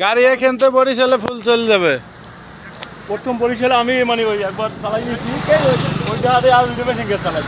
গাড়ি এখান থেকে বরিশালে ফুল চলে যাবে। প্রথম বরিশালে আমি মানে ওই একবার চালাই নিয়েছি, ওই জায়গাতে আর উঠে মেশিন গ্যাস চালাই।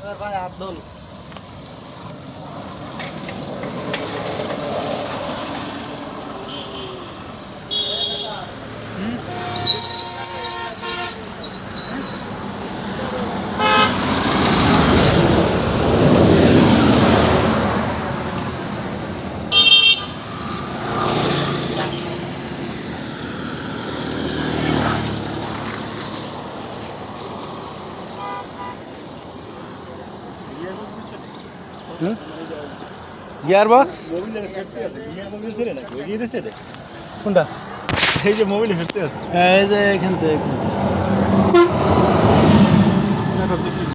হ্যাঁ ভাই আব্দুল গিয়ার বক্স মোবিলের সেফটি আছে, গিয়ার মোবিল ছেড়ে নাকি ওই গিয়ে ছেড়ে, কোনটা? এই যে মোবিলে সেফটি আছে। এই যে এখান থেকে